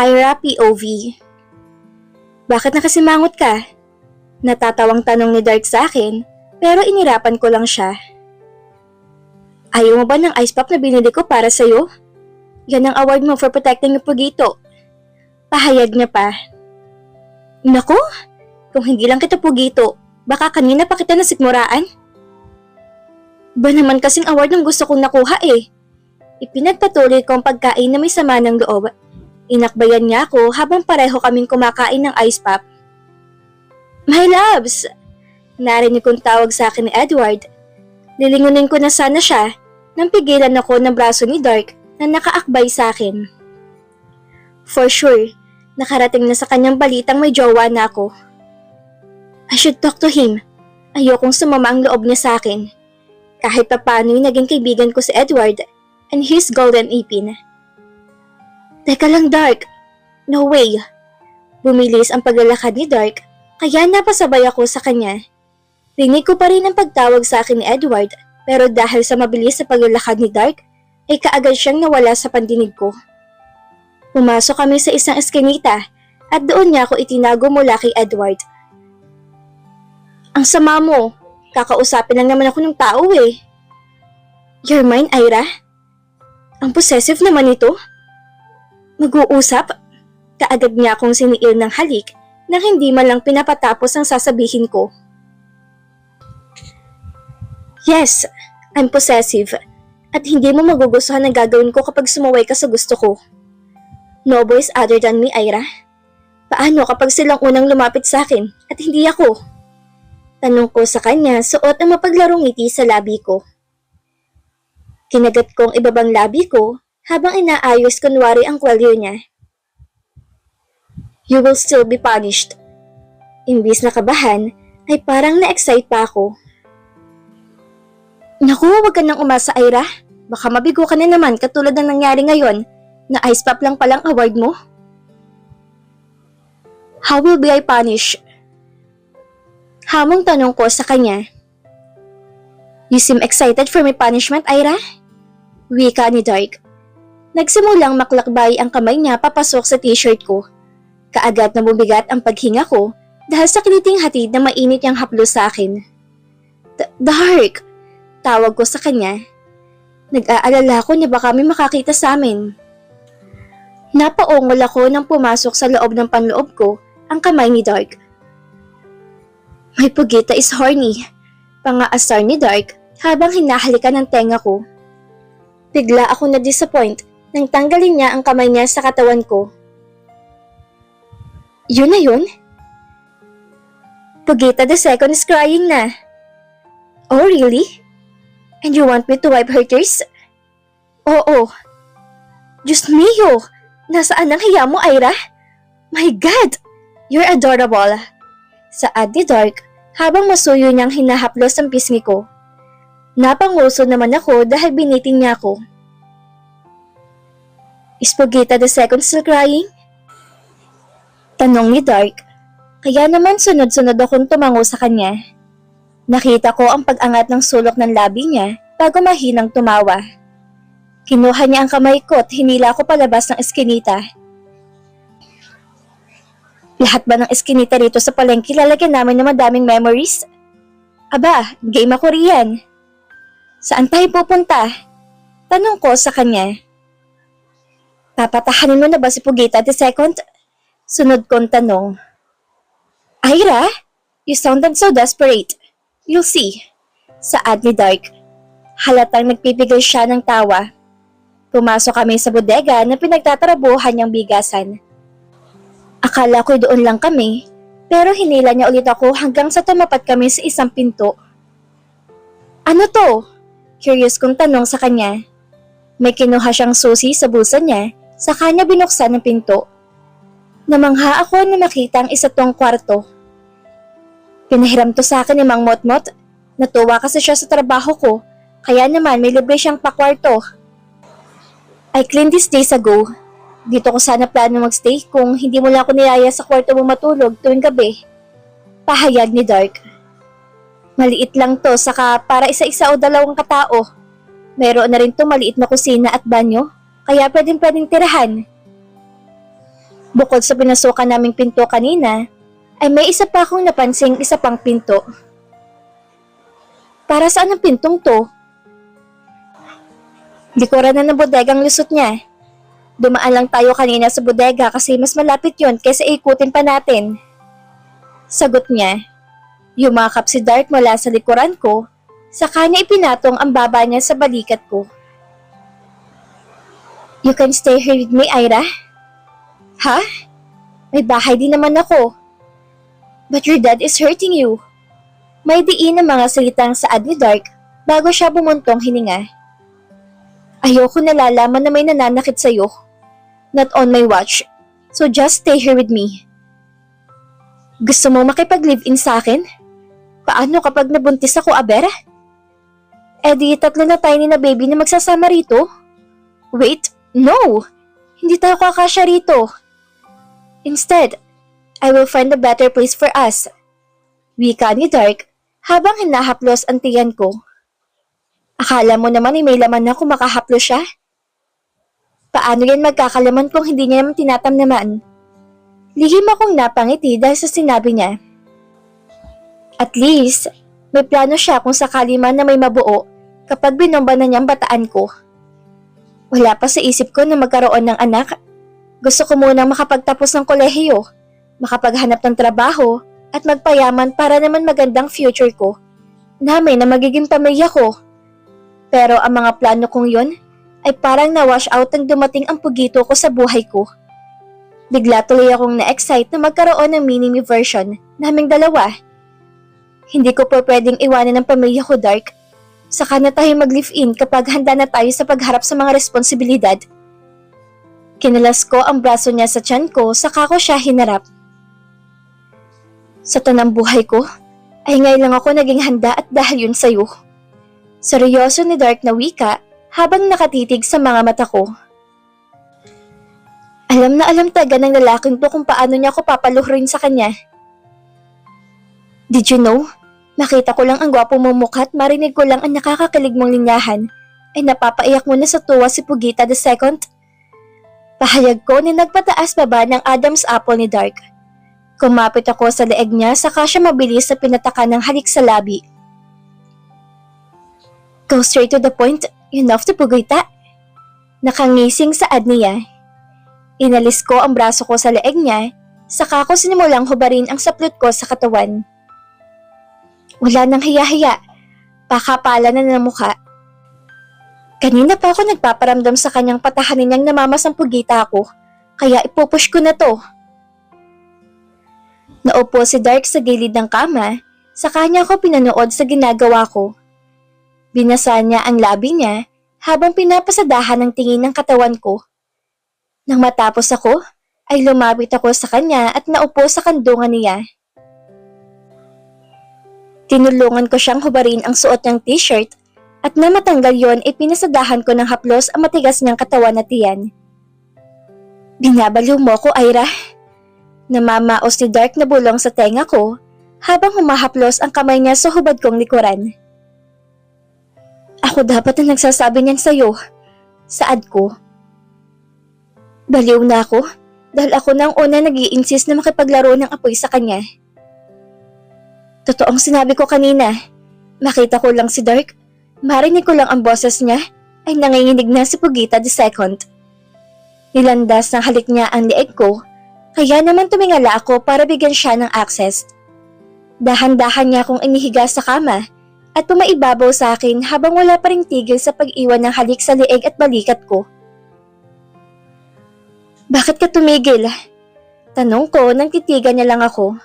Ira POV. Bakit nakasimangot ka? Natatawang tanong ni Dark sa akin, pero inirapan ko lang siya. Ayaw mo ba ng ice pop na binili ko para sa'yo? Yan ang award mo for protecting yung Pugito. Pahayag niya pa. Naku, kung hindi lang kita Pugito, baka kanina pa kita nasikmuraan. Ba naman kasing award ng gusto kong nakuha eh. Ipinagpatuloy ko ang pagkain na may sama ng loob. Inakbayan niya ako habang pareho kaming kumakain ng ice pop. My loves! Narinig kong tawag sa akin ni Edward. Lilingunin ko na sana siya nang pigilan ako ng braso ni Dark na nakaakbay sa akin. For sure, nakarating na sa kanyang balitang may jowa na ako. I should talk to him. Ayokong sumama ang loob niya sa akin. Kahit papaano'y naging kaibigan ko si Edward and his golden ipin. Teka lang Dark, no way. Bumilis ang paglalakad ni Dark kaya napasabay ako sa kanya. Rinig ko pa rin ang pagtawag sa akin ni Edward pero dahil sa mabilis sa paglalakad ni Dark ay kaagad siyang nawala sa pandinig ko. Pumasok kami sa isang eskinita at doon niya ako itinago mula kay Edward. Ang sama mo, kakausapin lang naman ako ng tao eh. You're mine, Ira? Ang possessive naman ito. Mag-uusap? Kaagad niya akong siniil ng halik nang hindi man lang pinapatapos ang sasabihin ko. Yes, I'm possessive at hindi mo magugustuhan ang gagawin ko kapag sumuway ka sa gusto ko. No boys other than me, Ira. Paano kapag silang unang lumapit sa akin at hindi ako? Tanong ko sa kanya suot ang mapaglarong ngiti sa labi ko. Kinagat kong ibabang labi ko habang inaayos kunwari ang kwelyo niya. You will still be punished. Imbis na kabahan ay parang na-excite pa ako. Naku, wag ka nang umasa, Ira. Baka mabigo ka na naman katulad ng nangyari ngayon na ice pop lang palang award mo. How will be I punished? Hamong tanong ko sa kanya. You seem excited for my punishment, Ira? Wika ni Dark. Nagsimulang maklakbay ang kamay niya papasok sa t-shirt ko. Kaagad na bumigat ang paghinga ko dahil sa kiniting hatid na mainit niyang haplos sa akin. Dark! Tawag ko sa kanya. Nag-aalala ko na baka may makakita sa amin. Napaungol ako nang pumasok sa loob ng panloob ko ang kamay ni Dark. My Pugita is horny. Pangaasar ni Dark habang hinahalikan ng tenga ko. Bigla ako na-disappoint nang tanggalin niya ang kamay niya sa katawan ko. Yun na yun? Pugita the second is crying na. Oh really? And you want me to wipe her tears? Oo. Diyos mio! Nasaan ang hiya mo, Ira? My God! You're adorable! Saad ni Dark habang masuyo niyang hinahaplos ang pisngi ko. Napanguso naman ako dahil binitin niya ako. Is Pugita the second still crying? Tanong ni Dark. Kaya naman sunod-sunod akong tumango sa kanya. Nakita ko ang pag-angat ng sulok ng labi niya bago mahinang tumawa. Kinuha niya ang kamay ko at hinila ko palabas ng eskinita. Lahat ba ng eskinita rito sa palengke lalagyan namin ng madaming memories? Aba, game ako riyan. Saan tayo pupunta? Tanong ko sa kanya. Papatahanin mo na ba si Pugita the second? Sunod kong tanong. Ira, you sounded so desperate. You'll see. Saad ni Dark. Halatang nagpipigil siya ng tawa. Pumasok kami sa bodega na pinagtatrabuhan niyang bigasan. Akala ko doon lang kami, pero hinila niya ulit ako hanggang sa tumapat kami sa isang pinto. Ano to? Curious kong tanong sa kanya. May kinuha siyang susi sa bulsa niya, sa kanya binuksan ng pinto. Namangha ako na makita ang isa tong kwarto. Pinahiram to sa akin ni Mang Motmot. Natuwa kasi siya sa trabaho ko, kaya naman may libre siyang pakwarto. I cleaned this days ago. Dito ko sana plano magstay kung hindi mo lang ako niyaya sa kwarto mo matulog tuwing gabi. Pahayag ni Dark. Maliit lang to, saka para isa-isa o dalawang katao. Meron na rin to maliit na kusina at banyo, kaya pwedeng tirahan. Bukod sa pinasukan naming pinto kanina, ay may isa pa akong napansing isa pang pinto. Para saan ang pintong to? Likuran na ng bodegang lusot niya. Dumaan lang tayo kanina sa bodega kasi mas malapit yon kaysa ikutin pa natin. Sagot niya. Yumakap si Dark mula sa likuran ko, saka niya ipinatong ang baba niya sa balikat ko. You can stay here with me, Ira? Ha? May bahay din naman ako. But your dad is hurting you. May diin ang mga salitang saad ni Dark bago siya bumuntong hininga. Ayoko nalalaman na may nananakit sa'yo. Not on my watch. So just stay here with me. Gusto mo makipag-live-in sa akin? Paano kapag nabuntis ako, Aber? Eh di tatlo na tayo ni na baby na magsasama rito. Wait, no! Hindi tayo kakasya rito. Instead, I will find a better place for us. Wika ni Dark habang hinahaplos ang tiyan ko. Akala mo naman ay may laman na kung makahaplos siya? Paano yan magkakalaman kung hindi niya naman tinatamnaman? Lihim akong napangiti dahil sa sinabi niya. At least, may plano siya kung sakali man na may mabuo kapag binomba na niyang bataan ko. Wala pa sa isip ko na magkaroon ng anak. Gusto ko munang makapagtapos ng kolehiyo, makapaghanap ng trabaho, at magpayaman para naman magandang future ko. Namin na magiging pamilya ko. Pero ang mga plano kong yon ay parang na-wash out nang dumating ang pugito ko sa buhay ko. Bigla tuloy akong na-excite na magkaroon ng mini-me version naming dalawa. Hindi ko po pwedeng iwanan ng pamilya ko, Dark. Saka na tayo mag-live-in kapag handa na tayo sa pagharap sa mga responsibilidad. Kinalas ko ang braso niya sa tiyan ko saka ko siya hinarap. Sa tanang buhay ko, ay ngayon lang ako naging handa at dahil yun sa'yo. Seryoso ni Dark na wika habang nakatitig sa mga mata ko. Alam na alam taga ng lalaking to kung paano niya ako papaluhurin sa kanya. Did you know? Makita ko lang ang gwapo mong mukha at marinig ko lang ang nakakakilig mong linyahan ay napapaiyak mo na sa tuwa si Pugita II. Pahayag ko na nagpataas pa ba ng Adam's apple ni Dark. Kumapit ako sa leeg niya saka siya mabilis sa pinataka ng halik sa labi. Go straight to the point, enough to Pugita. Nakangising saad niya. Inalis ko ang braso ko sa leeg niya, saka ko sinimulang hubarin ang saplot ko sa katawan. Wala nang hiya-hiya, pakapala na ng mukha. Kanina pa ako nagpaparamdam sa kanyang patahanin niyang namamasang Pugita ako, kaya ipupush ko na to. Naupo si Dark sa gilid ng kama, sa kanya ko pinanood sa ginagawa ko. Binasa niya ang labi niya habang pinapasadahan ng tingin ng katawan ko. Nang matapos ako, ay lumapit ako sa kanya at naupo sa kandungan niya. Tinulungan ko siyang hubarin ang suot niyang t-shirt at na matanggal yon ay pinasadahan ko ng haplos ang matigas niyang katawan at tiyan. Binabaliw mo ko, Ira. Namamaos ni Dark na bulong sa tenga ko habang humahaplos ang kamay niya sa hubad kong likuran. Ako dapat na nagsasabi niyan sa'yo. Saad ko. Baliw na ako dahil ako na ang una nag-i-insist na makipaglaro ng apoy sa kanya. Totoong sinabi ko kanina. Makita ko lang si Dark. Marinig ko lang ang boses niya ay nanginginig na si Pugita II. Nilandas ng halik niya ang leeg ko, kaya naman tumingala ako para bigyan siya ng access. Dahan-dahan niya akong inihiga sa kama at pumaibabaw sa akin habang wala pa ring tigil sa pag-iwan ng halik sa leeg at balikat ko. Bakit ka tumigil? Tanong ko nang titigan niya lang ako.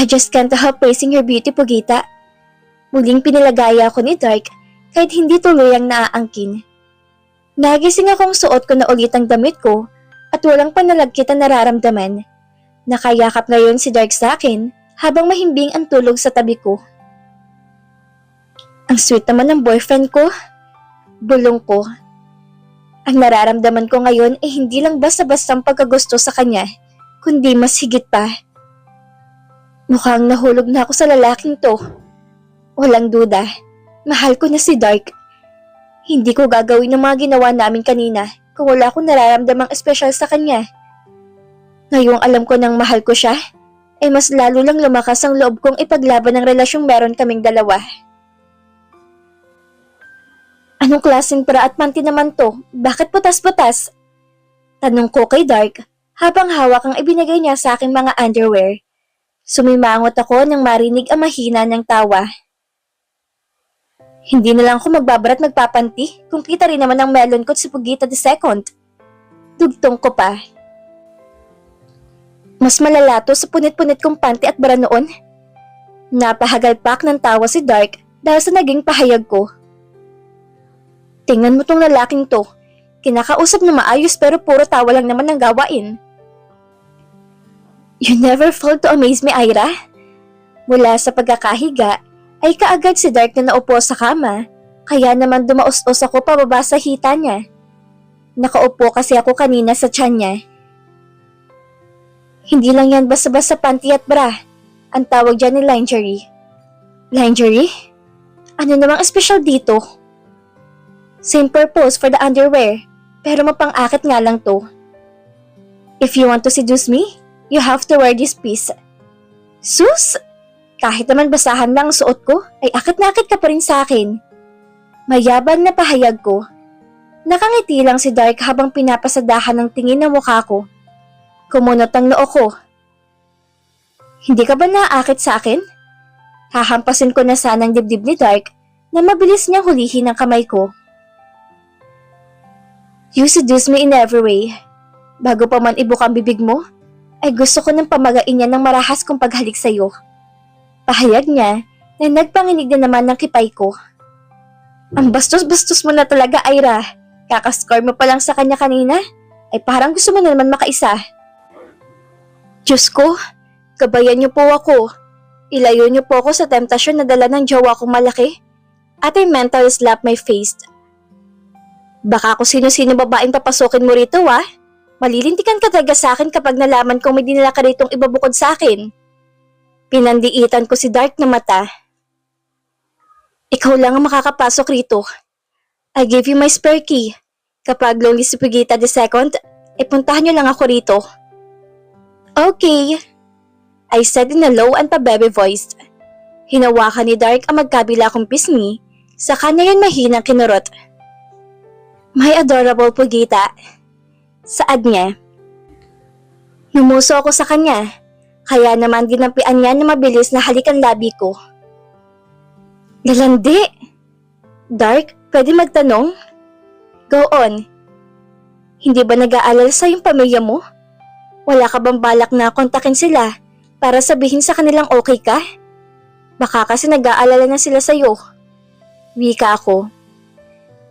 I just can't help praising your beauty, Pugita. Muling pinalagaya ako ni Dark kahit hindi tuluyang naaangkin. Nagising akong suot ko na ulit ang damit ko at walang panalagkit ang nararamdaman. Nakayakap ngayon si Dark sa akin habang mahimbing ang tulog sa tabi ko. Ang sweet naman ng boyfriend ko. Bulong ko. Ang nararamdaman ko ngayon ay hindi lang basta-bastang pagkagusto sa kanya, kundi mas higit pa. Mukhang nahulog na ako sa lalaking to. Walang duda, mahal ko na si Dark. Hindi ko gagawin ang mga ginawa namin kanina kung wala akong nararamdamang espesyal sa kanya. Ngayong alam ko nang mahal ko siya, mas lalo lang lumakas ang loob kong ipaglaban ang relasyong meron kaming dalawa. Anong klaseng bra at panty naman to? Bakit putas-putas? Tanong ko kay Dark habang hawak ang ibinigay niya sa aking mga underwear. Sumimangot ako nang marinig ang mahina ng tawa. Hindi na lang ako magbabarat magpapanti kung kita rin naman ang melon ko sa Pugita II. Dugtong ko pa. Mas malala to sa punit-punit kong panty at bra noon. Napahagalpak ng tawa si Dark dahil sa naging pahayag ko. Tingnan mo tong lalaking to. Kinakausap na maayos pero puro tawa lang naman ang gawain. You never fail to amaze me, Ira. Mula sa pagkakahiga, ay kaagad si Dark na naupo sa kama, kaya naman dumaos-os ako pababa sa hita niya. Nakaupo kasi ako kanina sa tiyan niya. Hindi lang yan basta-basta panty at bra. Ang tawag dyan ni lingerie. Lingerie? Ano namang espesyal dito? Same purpose for the underwear, pero mapang-akit nga lang to. If you want to seduce me, you have to wear this piece. Sus! Kahit naman basahan lang ang suot ko, ay akit na akit ka pa rin sa akin. Mayabang na pahayag ko. Nakangiti lang si Dark habang pinapasadahan ng tingin ng mukha ko. Kumunot ang noo ko. Hindi ka ba naaakit sa akin? Hahampasin ko na sanang dibdib ni Dark na mabilis niyang hulihin ang kamay ko. You seduce me in every way. Bago pa man ibuka ang bibig mo, ay gusto ko nang pamagain niya ng marahas kong paghalik sa'yo. Pahayag niya na nagpanginig na naman ng kipay ko. Ang bastos-bastos mo na talaga, Ira. Kakascore mo pa lang sa kanya kanina, ay parang gusto mo na naman makaisa. Diyos ko, gabayan niyo po ako. Ilayo niyo po ako sa temptasyon na dala ng jowa kong malaki at ay mental slap my face. Baka kung sino-sino babaeng papasukin mo rito, Malilintikan ka talaga sa akin kapag nalaman kong may dinala ka ritong ibabukod sa akin. Pinandiitan ko si Dark na mata. Ikaw lang ang makakapasok rito. I give you my spare key. Kapag lonely si Pugita II, puntahan niyo lang ako rito. Okay, I said in a low and pa-baby voice. Hinawakan ni Dark ang magkabila kong pisngi, sa kanya yun mahinang kinurot. My adorable Pugita. Saad niya. Numuso ako sa kanya. Kaya naman ginampian niya na mabilis na halikan labi ko. Lalandi! Dark, pwede magtanong? Go on. Hindi ba nag-aalala sa yung pamilya mo? Wala ka bang balak na kontakin sila para sabihin sa kanilang okay ka? Baka kasi nag-aalala na sila sa'yo. Wika ako.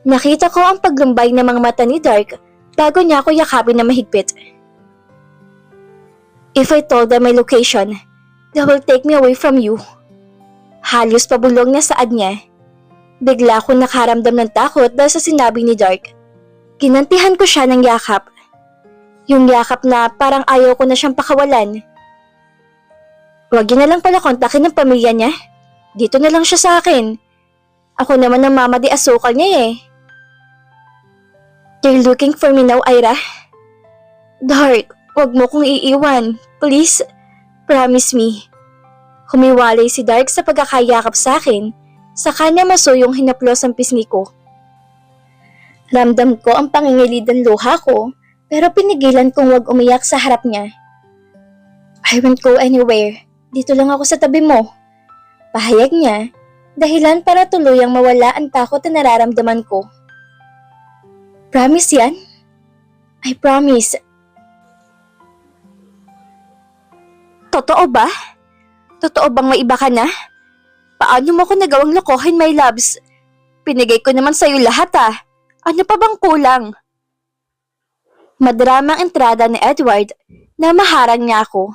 Nakita ko ang paglumbay ng mga mata ni Dark bago niya ako yakapin na mahigpit. If I told them my location, they will take me away from you. Halos pabulong na saad niya. Bigla akong nakaramdam ng takot dahil sa sinabi ni Dark. Kinantihan ko siya ng yakap. Yung yakap na parang ayaw ko na siyang pakawalan. Huwag niyo na lang pala kontakin ng pamilya niya. Dito na lang siya sa akin. Ako naman ang mama di asukal niya eh. You're looking for me now, Ira? Dark, huwag mo kong iiwan. Please, promise me. Humiwalay si Dark sa pagkakayakap sa akin. Sa kanya masuyong hinaplos ang pisngi ko. Ramdam ko ang pangingilid ng luha ko, pero pinigilan kong huwag umiyak sa harap niya. I won't go anywhere. Dito lang ako sa tabi mo. Pahayag niya, dahilan para tuluyang mawala ang takot na nararamdaman ko. Promise yan? I promise. Totoo ba? Totoo bang may iba ka na? Paano mo ko nagawang lokohin, my loves? Pinigay ko naman sa'yo lahat Ano pa bang kulang? Madramang entrada ni Edward na maharang niya ako.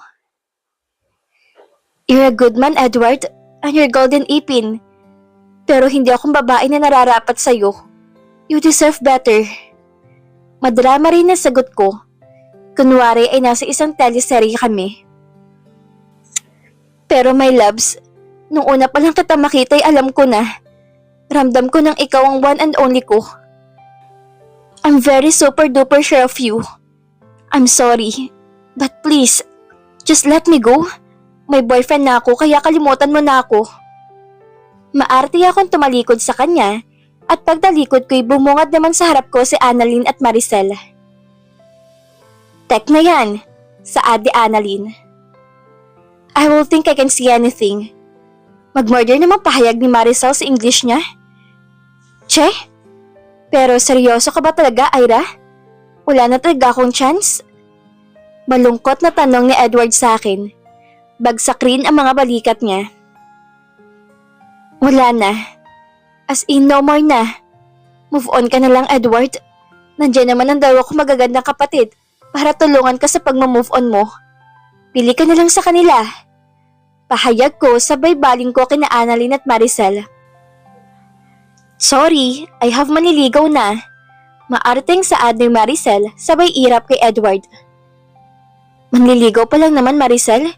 You're a good man, Edward, and you're golden ipin. Pero hindi akong babae na nararapat sa'yo. You deserve better. Madrama rin ang sagot ko. Kunwari ay nasa isang teleserye kami. Pero my loves, nung una pa lang kita makita ay alam ko na. Ramdam ko nang ikaw ang one and only ko. I'm very super duper sure of you. I'm sorry, but please, just let me go. May boyfriend na ako kaya kalimutan mo na ako. Maarte akong tumalikod sa kanya at pagtalikod ko'y bumungad naman sa harap ko si Annalyn at Maricel. Tek na yan, saad ni Annalyn. I will think I can see anything. Mag-murder naman pahayag ni Maricel sa English niya. Che? Pero seryoso ka ba talaga, Ira? Wala na talaga akong chance? Malungkot na tanong ni Edward sa akin. Bagsak rin ang mga balikat niya. Wala na. As in no more na. Move on ka na lang, Edward. Nandiyan naman ang dalawa kong magagandang kapatid para tulungan ka sa pagmamove on mo. Pili ka na lang sa kanila. Pahayag ko sabay baling ko kina Annalyn at Maricel. Sorry, I have maniligaw na. Maarteng saad ni Maricel sabay irap kay Edward. Manliligaw pa lang naman, Maricel.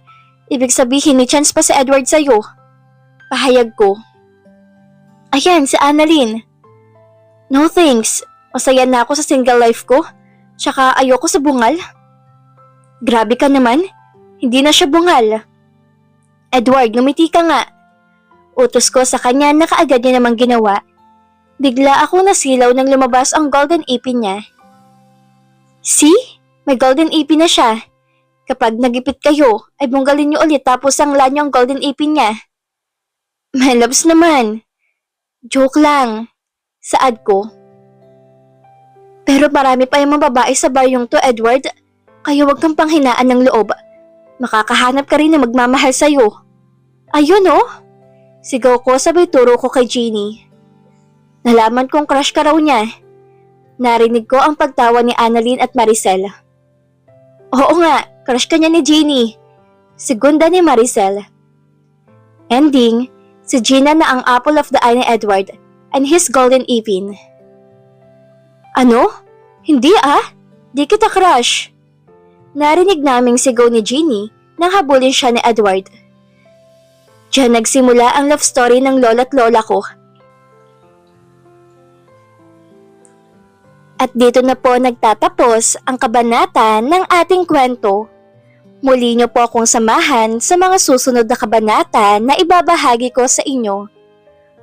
Ibig sabihin may chance pa si Edward sa'yo. Pahayag ko. Ayan, si Annalyn. No thanks. Masaya na ako sa single life ko. Tsaka ayoko sa bungal. Grabe ka naman. Hindi na siya bungal. Edward, ngumiti ka nga. Utos ko sa kanya na kaagad niya namang ginawa. Bigla ako nasilaw nang lumabas ang golden ipin niya. See? May golden ipin na siya. Kapag nagipit kayo, ay bunggalin niyo ulit tapos ang niyo ang golden ipin niya. My loves naman. Joke lang. Saad ko. Pero marami pa yung mga babae sa baryong to, Edward. Kaya huwag kang panghinaan ng loob. Makakahanap ka rin na magmamahal sa'yo. Ayun oh. Sigaw ko sabay turo ko kay Jeannie. Nalaman kong crush ka raw niya. Narinig ko ang pagtawa ni Annalyn at Maricel. Oo nga, crush ka niya ni Jeannie. Segunda ni Maricel. Ending, si Gina na ang apple of the eye ni Edward and his golden ipin. Ano? Hindi ah. Di kita crush. Narinig naming sigaw ni Jeannie nang habulin siya ni Edward. Diyan nagsimula ang love story ng lola't lola ko. At dito na po nagtatapos ang kabanata ng ating kwento. Muli niyo po akong samahan sa mga susunod na kabanata na ibabahagi ko sa inyo.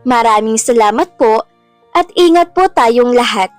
Maraming salamat po at ingat po tayong lahat.